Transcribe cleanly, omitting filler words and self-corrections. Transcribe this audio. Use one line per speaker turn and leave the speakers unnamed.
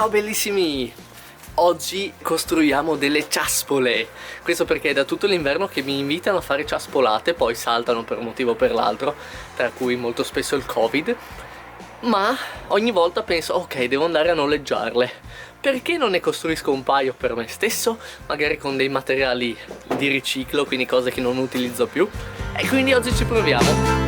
Ciao bellissimi! Oggi costruiamo delle ciaspole. Questo perché è da tutto l'inverno che mi invitano a fare ciaspolate, poi saltano per un motivo o per l'altro, tra cui molto spesso il Covid. Ma ogni volta penso, ok, devo andare a noleggiarle. Perché non ne costruisco un paio per me stesso, magari con dei materiali di riciclo, quindi cose che non utilizzo più? E quindi oggi ci proviamo.